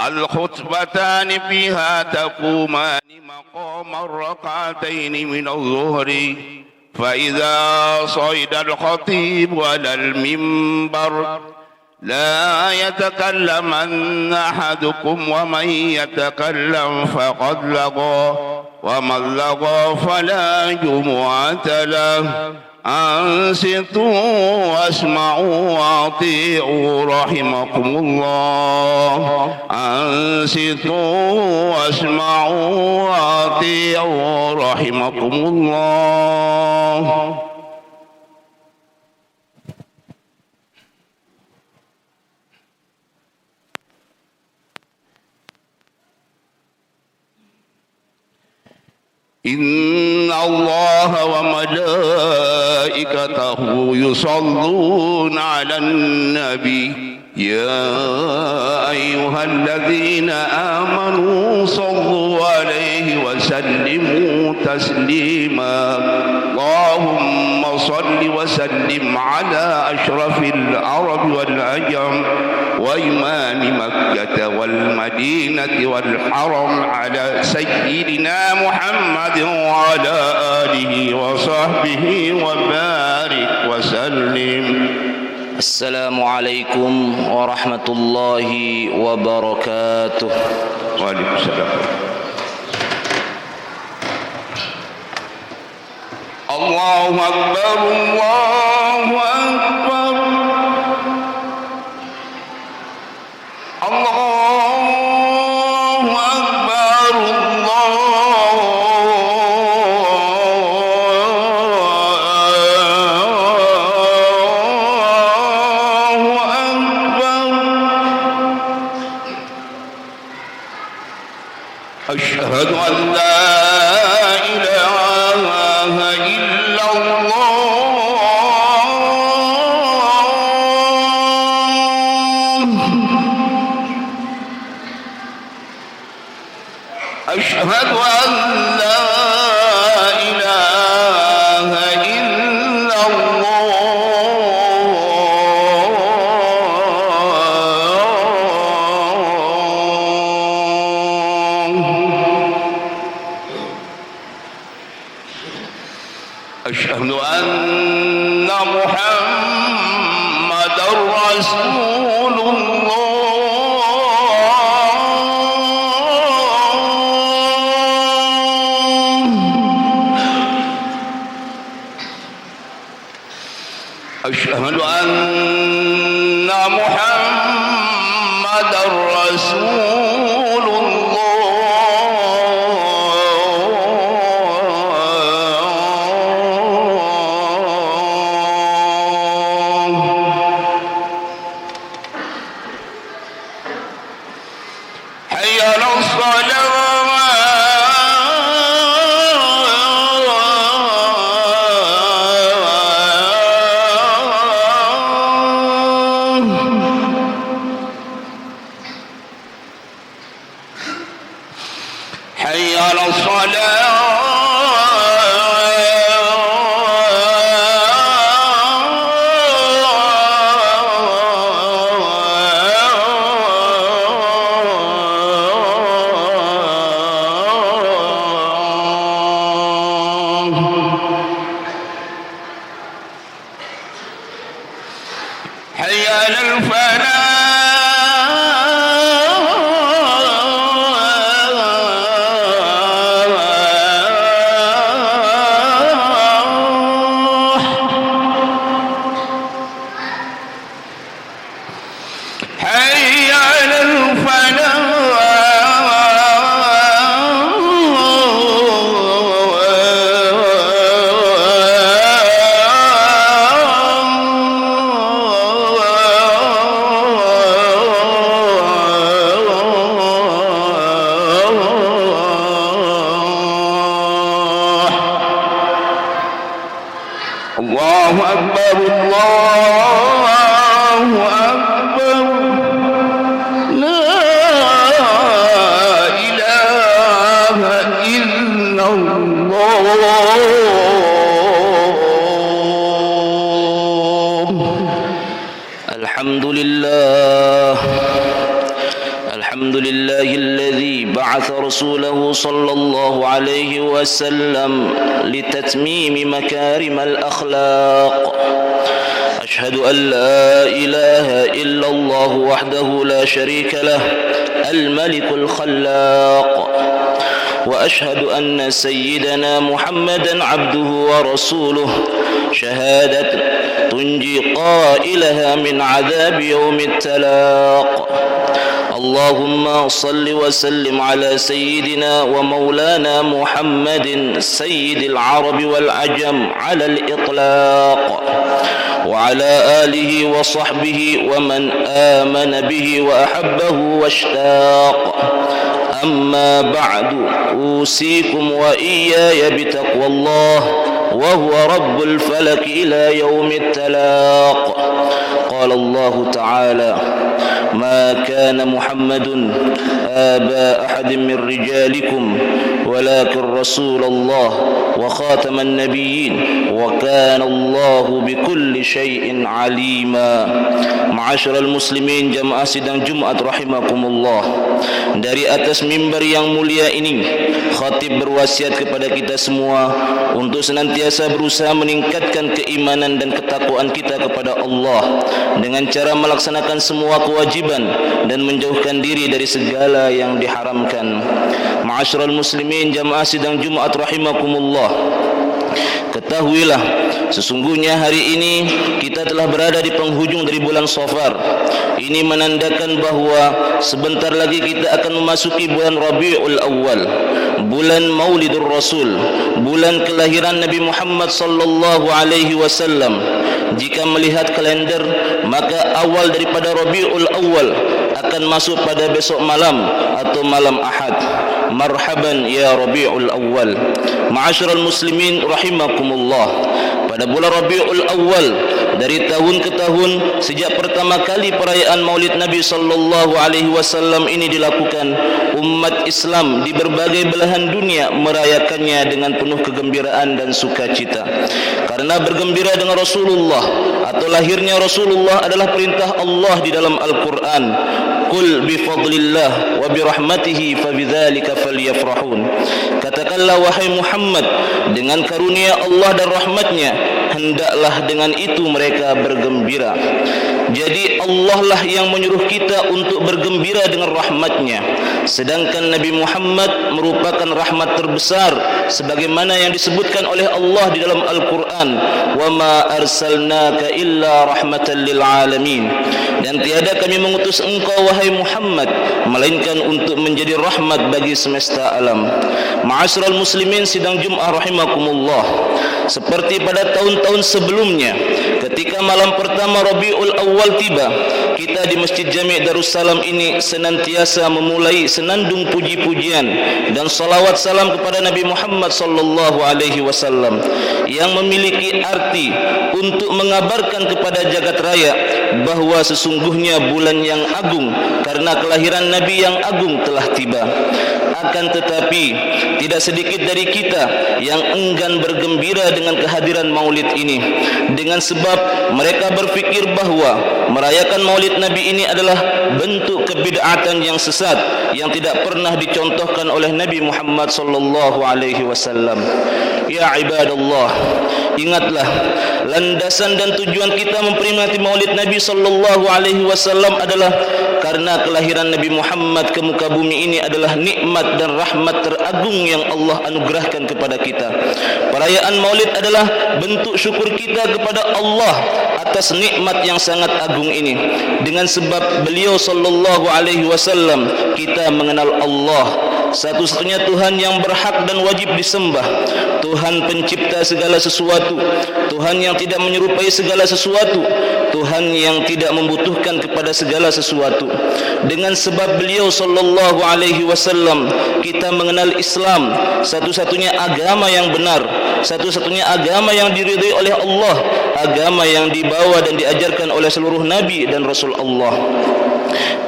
الخطبتان فيها تقومان مقام الركعتين من الظهر فإذا صعد الخطيب على المنبر لا يتكلمن أحدكم ومن يتكلم فقد لغى ومن لغى فلا جمعة له أنصتوا واسمعوا وأطيعوا رحمكم الله أنصتوا واسمعوا وأطيعوا رحمكم الله. إن الله وملائكته يصلون على النبي يا أيها الذين آمنوا صلوا عليه وسلموا تسليما اللهم صل وسلم على أشرف العرب والعجم وإمام مكة والمدينة والحرم على سيدنا محمد وعلى آله وصحبه وبارك وسلم. السلام عليكم ورحمة الله وبركاته. وعليكم السلام. الله أكبر الله أكبر الله أكبر الله أكبر. أشهد أن لا إله إلا الله أشهد أن لا إله إلا الله. أشهد أن محمدًا رسول الله. أشهد أن محمدًا رسول الله. حي على حي على حي على الفلاح. حي على الفلاح. الله أكبر لا إله إلا الله الحمد لله الذي بعث رسوله صلى الله عليه وسلم لتتميم مكارم الأخلاق. أشهد أن لا إله إلا الله وحده لا شريك له الملك الخلاق، وأشهد أن سيدنا محمدا عبده ورسوله شهادة تنجي قائلها من عذاب يوم التلاق. اللهم صل وسلم على سيدنا ومولانا محمد سيد العرب والعجم على الإطلاق، وعلى آله وصحبه ومن آمن به وأحبه واشتاق. أما بعد، أوصيكم وإياي بتقوى الله وهو رب الفلك إلى يوم التلاق. قال الله تعالى: ما كان محمد آبا أحد من رجالكم ولكن رسول الله وخاتم النبيين وكان الله بكل شيء عليما. Ma'asyiral muslimin, jamaah sidang Jumat rahimakumullah. Dari atas mimbar yang mulia ini, khatib berwasiat kepada kita semua untuk senantiasa berusaha meningkatkan keimanan dan ketakwaan kita kepada Allah dengan cara melaksanakan semua kewajiban dan menjauhkan diri dari segala yang diharamkan. Ma'asyiral muslimin, jamaah sidang Jumat rahimakumullah, ketahuilah sesungguhnya hari ini kita telah berada di penghujung dari bulan Safar. Ini menandakan bahawa sebentar lagi kita akan memasuki bulan Rabiul Awal, bulan Maulidur Rasul, bulan kelahiran Nabi Muhammad sallallahu alaihi wasallam. Jika melihat kalender, maka awal daripada Rabiul Awal akan masuk pada besok malam atau malam Ahad. Marhaban ya Rabiul Awal. Ma'asyiral muslimin rahimakumullah, pada bulan Rabiul Awal dari tahun ke tahun, sejak pertama kali perayaan Maulid Nabi sallallahu alaihi wasallam ini dilakukan, umat Islam di berbagai belahan dunia merayakannya dengan penuh kegembiraan dan sukacita. Karena bergembira dengan Rasulullah atau lahirnya Rasulullah adalah perintah Allah di dalam Al-Quran. Qul bifadlillah wa birahmatihi fabidzalika falyafrahun. Katakanlah wahai Muhammad, dengan karunia Allah dan rahmatnya hendaklah dengan itu mereka bergembira. Jadi Allah lah yang menyuruh kita untuk bergembira dengan rahmatnya, sedangkan Nabi Muhammad merupakan rahmat terbesar sebagaimana yang disebutkan oleh Allah di dalam Al-Quran, wa ma arsalnaka illa rahmatan lil alamin. Dan tiada kami mengutus engkau wahai Muhammad melainkan untuk menjadi rahmat bagi semesta alam. Ma'asyiral muslimin sidang Jumat rahimakumullah, seperti pada tahun-tahun sebelumnya, ketika malam pertama Rabiul Awal tiba, kita di Masjid Jami' Darussalam ini senantiasa memulai senandung puji-pujian dan salawat salam kepada Nabi Muhammad sallallahu alaihi wasallam yang memiliki arti untuk mengabarkan kepada jagat raya bahawa sesungguhnya bulan yang agung karena kelahiran Nabi yang agung telah tiba. Akan tetapi tidak sedikit dari kita yang enggan bergembira dengan kehadiran maulid ini, dengan sebab mereka berfikir bahawa merayakan maulid Nabi ini adalah bentuk kebid'atan yang sesat yang tidak pernah dicontohkan oleh Nabi Muhammad sallallahu alaihi wasallam. Ya ibadallah, ingatlah landasan dan tujuan kita memperingati maulid Nabi sallallahu alaihi wasallam adalah karena kelahiran Nabi Muhammad ke muka bumi ini adalah nikmat dan rahmat teragung yang Allah anugerahkan kepada kita. Perayaan maulid adalah bentuk syukur kita kepada Allah atas nikmat yang sangat agung ini. Dengan sebab beliau sallallahu alaihi wasallam kita mengenal Allah, satu-satunya Tuhan yang berhak dan wajib disembah, Tuhan pencipta segala sesuatu, Tuhan yang tidak menyerupai segala sesuatu, Tuhan yang tidak membutuhkan kepada segala sesuatu. Dengan sebab beliau sallallahu alaihi wasallam kita mengenal Islam, satu-satunya agama yang benar, satu-satunya agama yang diridhai oleh Allah agama yang dibawa dan diajarkan oleh seluruh nabi dan rasul Allah.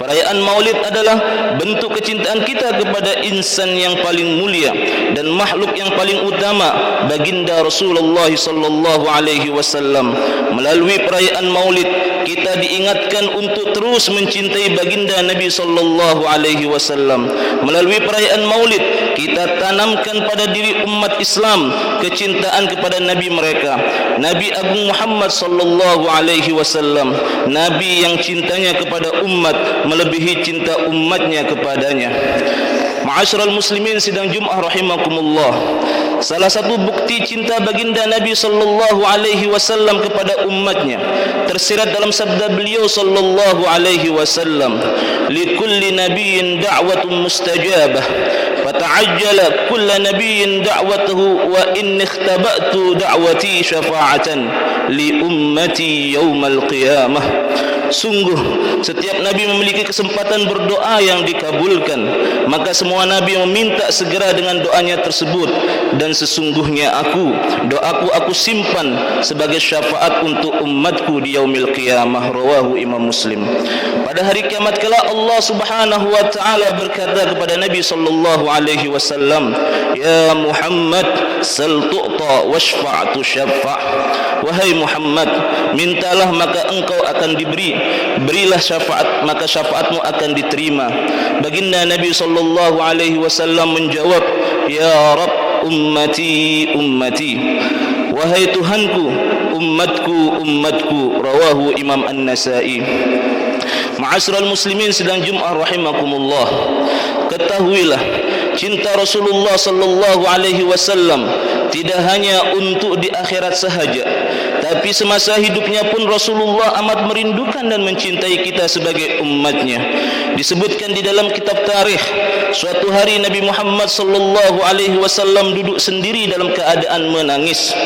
Perayaan Maulid adalah bentuk kecintaan kita kepada insan yang paling mulia dan makhluk yang paling utama, baginda Rasulullah sallallahu alaihi wasallam. Melalui perayaan Maulid kita diingatkan untuk terus mencintai baginda Nabi sallallahu alaihi wasallam. Melalui perayaan Maulid kita tanamkan pada diri umat Islam kecintaan kepada nabi mereka, Nabi Agung Muhammad sallallahu alaihi wasallam, nabi yang cintanya kepada umat melebihi cinta umatnya kepadanya. Ma'asyiral muslimin sidang Jumat rahimakumullah, salah satu bukti cinta baginda Nabi sallallahu alaihi wasallam kepada umatnya tersirat dalam sabda beliau sallallahu alaihi wasallam, likulli nabiyyin da'watun mustajabah fata'ajjala kulla nabiyyin da'watuhu wa inni ikhtaba'tu da'wati syafa'atan li ummati yaumal qiyamah. Sungguh setiap nabi memiliki kesempatan berdoa yang dikabulkan, maka semua nabi meminta segera dengan doanya tersebut, dan sesungguhnya doaku aku simpan sebagai syafaat untuk umatku di yaumil qiyamah. Rawahu Imam Muslim. Pada hari kiamat kala Allah Subhanahu wa taala berkata kepada Nabi sallallahu alaihi wasallam, ya Muhammad sal tu'ta washfa' tusyaffa'. Wahai Muhammad, mintalah maka engkau akan diberi, berilah syafaat maka syafaatmu akan diterima. Baginda Nabi sallallahu alaihi wasallam menjawab, ya Rabb, ummati ummati. Wahai Tuhanku, umatku umatku. Rawahu Imam An-Nasa'i. Ma'asyiral muslimin sedang Jumat rahimakumullah, ketahuilah cinta Rasulullah sallallahu alaihi wasallam tidak hanya untuk di akhirat sahaja, tapi semasa hidupnya pun Rasulullah amat merindukan dan mencintai kita sebagai umatnya. Disebutkan di dalam kitab tarikh, suatu hari Nabi Muhammad sallallahu alaihi wasallam duduk sendiri dalam keadaan menangis.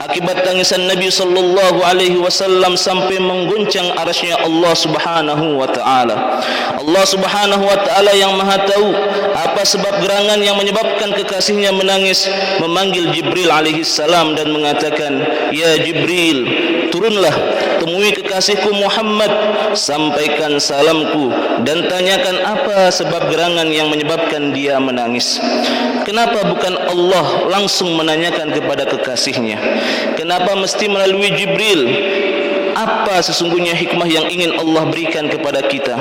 Akibat tangisan Nabi sallallahu alaihi wasallam sampai mengguncang arasy-Nya Allah Subhanahu wa taala. Allah Subhanahu wa taala yang Maha tahu apa sebab gerangan yang menyebabkan kekasihnya menangis, memanggil Jibril alaihi salam dan mengatakan, ya Jibril, turunlah, temui kekasihku Muhammad, sampaikan salamku dan tanyakan apa sebab gerangan yang menyebabkan dia menangis. Kenapa bukan Allah langsung menanyakan kepada kekasihnya? Kenapa mesti melalui Jibril? Apa sesungguhnya hikmah yang ingin Allah berikan kepada kita?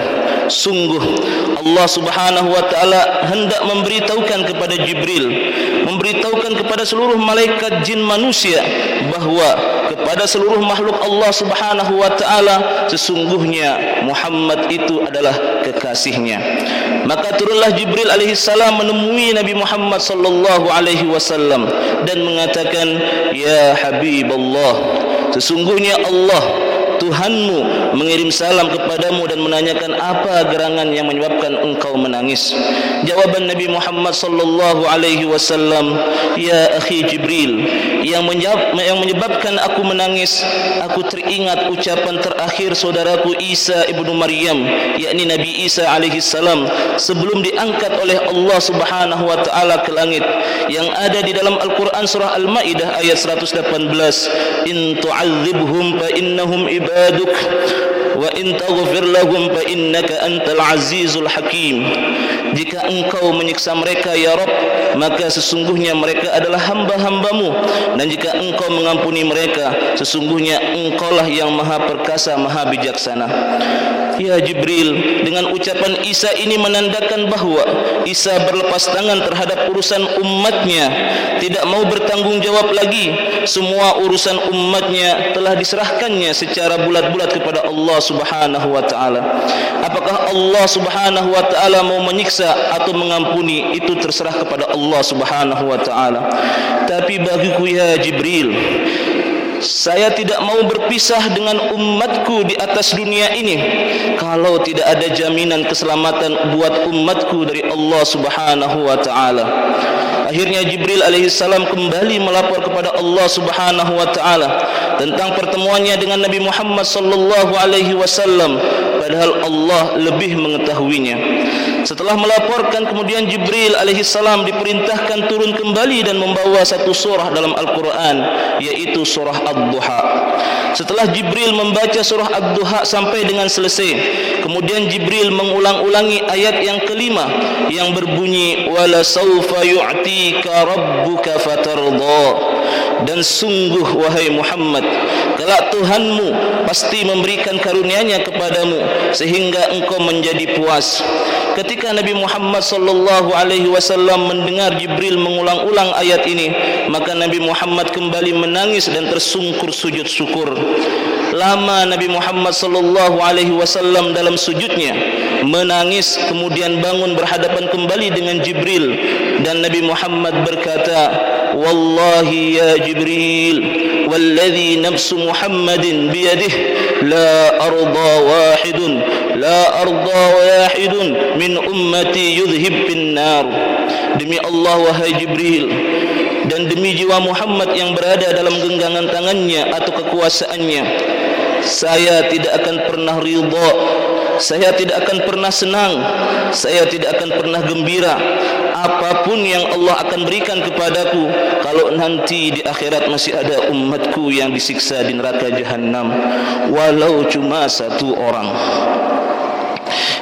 Sungguh Allah Subhanahu wa taala hendak memberitahukan kepada Jibril, memberitahukan kepada seluruh malaikat jin manusia bahwa kepada seluruh makhluk Allah Subhanahu wa taala sesungguhnya Muhammad itu adalah kekasihnya. Maka turunlah Jibril alaihi salam menemui Nabi Muhammad sallallahu alaihi wasallam dan mengatakan, ya Habiballah, sesungguhnya Allah Tuhanmu mengirim salam kepadamu dan menanyakan apa gerangan yang menyebabkan engkau menangis. Jawaban Nabi Muhammad sallallahu alaihi wasallam, ya akhi Jibril, yang menyebabkan aku menangis, aku teringat ucapan terakhir saudaraku Isa ibnu Maryam, yakni Nabi Isa alaihi salam, sebelum diangkat oleh Allah Subhanahu wa taala ke langit, yang ada di dalam Al-Qur'an surah Al-Maidah ayat 118, in tu'adzibhum fa innahum ibaduk wa in taghfir lahum fa innaka antal azizul hakim. Jika engkau menyiksa mereka ya Rabb, maka sesungguhnya mereka adalah hamba-hambamu, dan jika engkau mengampuni mereka, sesungguhnya engkaulah yang maha perkasa, maha bijaksana. Ya Jibril, dengan ucapan Isa ini menandakan bahwa Isa berlepas tangan terhadap urusan umatnya, tidak mau bertanggung jawab lagi. Semua urusan umatnya telah diserahkannya secara bulat-bulat kepada Allah Subhanahu wa taala. Apakah Allah Subhanahu wa taala mau menyiksa atau mengampuni, itu terserah kepada Allah Subhanahu wa taala. Tapi bagiku ya Jibril, saya tidak mau berpisah dengan umatku di atas dunia ini kalau tidak ada jaminan keselamatan buat umatku dari Allah Subhanahu wa taala. Akhirnya Jibril alaihi salam kembali melapor kepada Allah Subhanahu wa taala tentang pertemuannya dengan Nabi Muhammad sallallahu alaihi wasallam, padahal Allah lebih mengetahuinya. Setelah melaporkan, kemudian Jibril alaihissalam diperintahkan turun kembali dan membawa satu surah dalam Al-Quran, yaitu surah Ad-Duha. Setelah Jibril membaca surah Ad-Duha sampai dengan selesai, kemudian Jibril mengulang-ulangi ayat yang kelima yang berbunyi wala saufa yu'tika rabbuka fatardha, dan sungguh wahai Muhammad, kelak Tuhanmu pasti memberikan karunia-Nya kepadamu sehingga engkau menjadi puas. Ketika Nabi Muhammad sallallahu alaihi wasallam mendengar Jibril mengulang-ulang ayat ini, maka Nabi Muhammad kembali menangis dan tersungkur sujud syukur. Lama Nabi Muhammad sallallahu alaihi wasallam dalam sujudnya menangis, kemudian bangun berhadapan kembali dengan Jibril, dan Nabi Muhammad berkata, wallahi ya Jibril, walladhi nafsu Muhammadin biyadihi la arda wahidun min ummati yudhib bin nar. Demi Allah wahai Jibril, dan demi jiwa Muhammad yang berada dalam genggaman tangannya atau kekuasaannya, saya tidak akan pernah ridha, saya tidak akan pernah senang, saya tidak akan pernah gembira apapun yang Allah akan berikan kepadaku kalau nanti di akhirat masih ada umatku yang disiksa di neraka jahanam, walau cuma satu orang.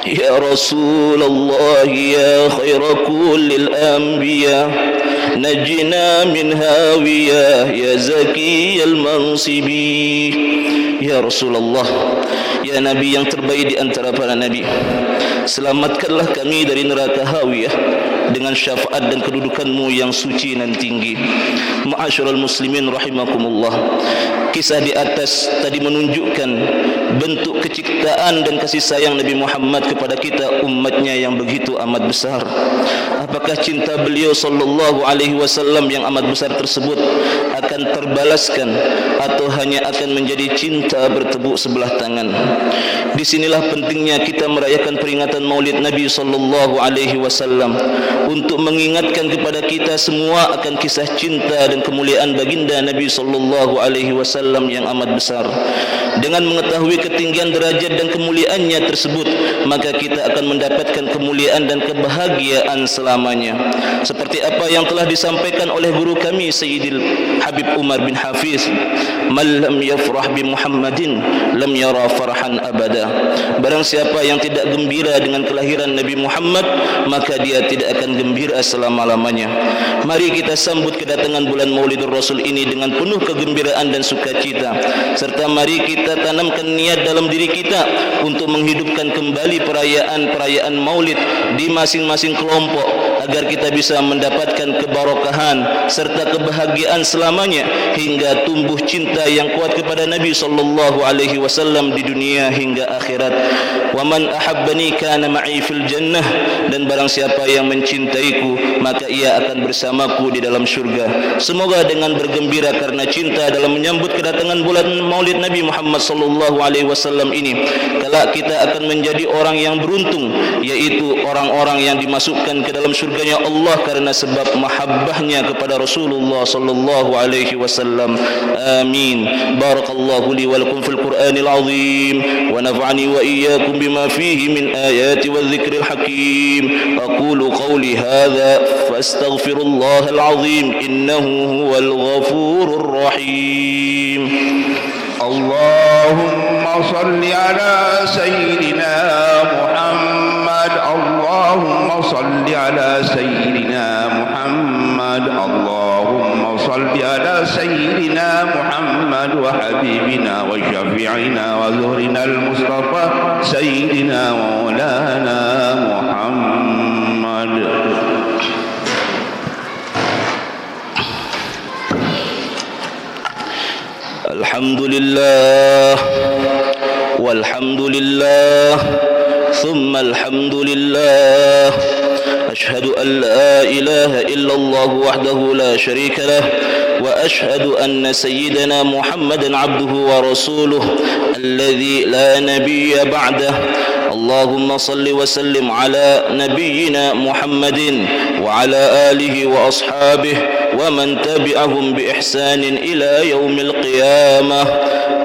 Ya Rasulullah ya khaira kullil anbiya, najina min hawiyah ya zakiyal mansibi. Ya Rasulullah, ya Nabi yang terbaik di antara para Nabi, selamatkanlah kami dari neraka hawiyah dengan syafaat dan kedudukanmu yang suci dan tinggi. Ma'asyiral muslimin rahimakumullah, kisah di atas tadi menunjukkan bentuk keciptaan dan kasih sayang Nabi Muhammad kepada kita umatnya yang begitu amat besar. Apakah cinta beliau sallallahu alaihi wasallam yang amat besar tersebut akan terbalaskan atau hanya akan menjadi cinta bertepuk sebelah tangan? Disinilah pentingnya kita merayakan peringatan Maulid Nabi sallallahu alaihi wasallam untuk mengingatkan kepada kita semua akan kisah cinta dan kemuliaan baginda Nabi sallallahu alaihi wasallam yang amat besar. Dengan mengetahui ketinggian derajat dan kemuliaannya tersebut, maka kita akan mendapatkan kemuliaan dan kebahagiaan selamanya. Seperti apa yang telah disampaikan oleh guru kami Sayyidil Habib Umar bin Hafiz, man lam yafrah bi Muhammadin lam yara farhan abada. Barang siapa yang tidak gembira dengan kelahiran Nabi Muhammad, maka dia tidak akan gembira selama-lamanya. Mari kita sambut kedatangan bulan Maulidur Rasul ini dengan penuh kegembiraan dan sukacita, serta mari kita tanamkan niat dalam diri kita untuk menghidupkan kembali perayaan Maulid di masing-masing kelompok, agar kita bisa mendapatkan kebarokahan serta kebahagiaan selamanya hingga tumbuh cinta yang kuat kepada Nabi sallallahu alaihi wasallam di dunia hingga akhirat. Wa man ahabbani kana ma'i fil jannah, dan barang siapa yang mencintaiku maka ia akan bersamaku di dalam syurga. Semoga dengan bergembira karena cinta dalam menyambut kedatangan bulan Maulid Nabi Muhammad sallallahu alaihi wasallam ini, kelak kita akan menjadi orang yang beruntung, yaitu orang-orang yang dimasukkan ke dalam syurganya Allah karena sebab mahabbahnya kepada Rasulullah sallallahu alaihi wasallam. Amin. Barakallahu li wa lakum fil Qur'anil azim wa nafa'ani wa iyyakum bima fihi min ayati wa dhikril hakim. Aqulu qawli hadha fastaghfirullahal azim innahu huwal ghafurur rahim. Allahumma salli ala sayyidina Muhammad, Allahumma salli ala sayyidina Muhammad, Allahumma salli ala sayyidina Muhammad wa habibina wa syafi'ina wa zuhrina al-Mustafa sayyidina maulana Muhammad. Alhamdulillah walhamdulillah thumma alhamdulillah, ashhadu an la ilaha illallah wahdahu la sharika lah wa ashhadu anna sayyidana Muhammadan abduhu wa rasuluh alladhi la nabiyya ba'dah. اللهم صل وسلم على نبينا محمد وعلى آله وأصحابه ومن تبعهم بإحسان إلى يوم القيامة.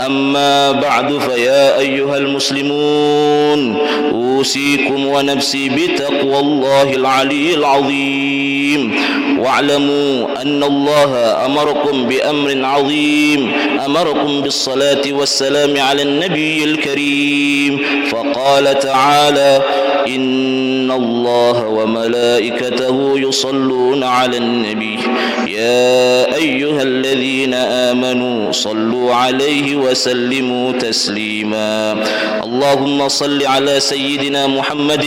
أما بعد، فيا أيها المسلمون، أوصيكم ونفسي بتقوى الله العلي العظيم، واعلموا أن الله أمركم بأمر عظيم، أمركم بالصلاة والسلام على النبي الكريم، فقال تعالى: إن الله وملائكته يصلون على النبي يا أيها الذين آمنوا صلوا عليه وسلموا تسليما. اللهم صل على سيدنا محمد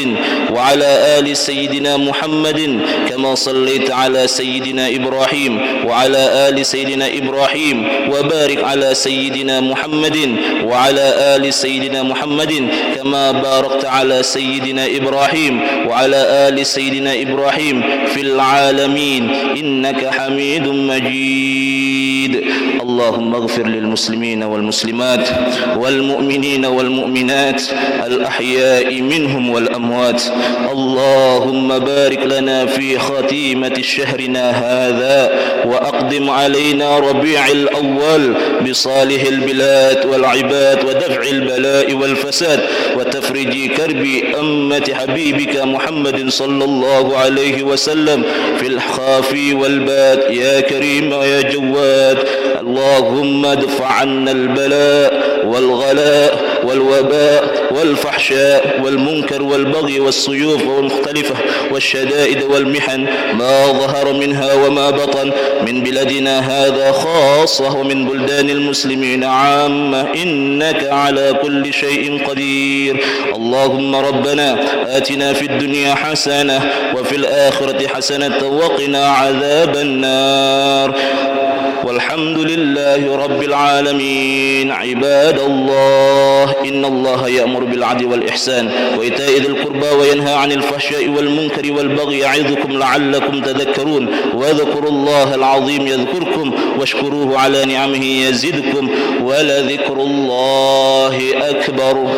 وعلى آل سيدنا محمد كما صليت على سيدنا إبراهيم وعلى آل سيدنا إبراهيم، وبارك على سيدنا محمد وعلى آل سيدنا محمد كما باركت على سيدنا إبراهيم وعلى آل سيدنا إبراهيم في العالمين إنك حميد مجيد. اللهم اغفر للمسلمين والمسلمات والمؤمنين والمؤمنات الأحياء منهم والأموات. اللهم بارك لنا في خاتمة شهرنا هذا، وأقدم علينا ربيع الأول بصالح البلاد والعباد، ودفع البلاء والفساد، وتفرج كرب أمة حبيبك محمد صلى الله عليه وسلم في الخافي والباد يا كريم يا جواد. اللهم ادفع عنا البلاء والغلاء والوباء والفحشاء والمنكر والبغي والسيوف والمختلفة والشدائد والمحن ما ظهر منها وما بطن من بلادنا هذا خاصة ومن بلدان المسلمين عامة، إنك على كل شيء قدير. اللهم ربنا آتنا في الدنيا حسنة وفي الآخرة حسنة وقنا عذاب النار. والحمد لله رب العالمين. عباد الله، إن الله يأمر بالعدل والإحسان وإيتاء ذي القربى وينهى عن الفحشاء والمنكر والبغي يعظكم لعلكم تذكرون. واذكروا الله العظيم يذكركم واشكروه على نعمه يزدكم ولذكر الله أكبر.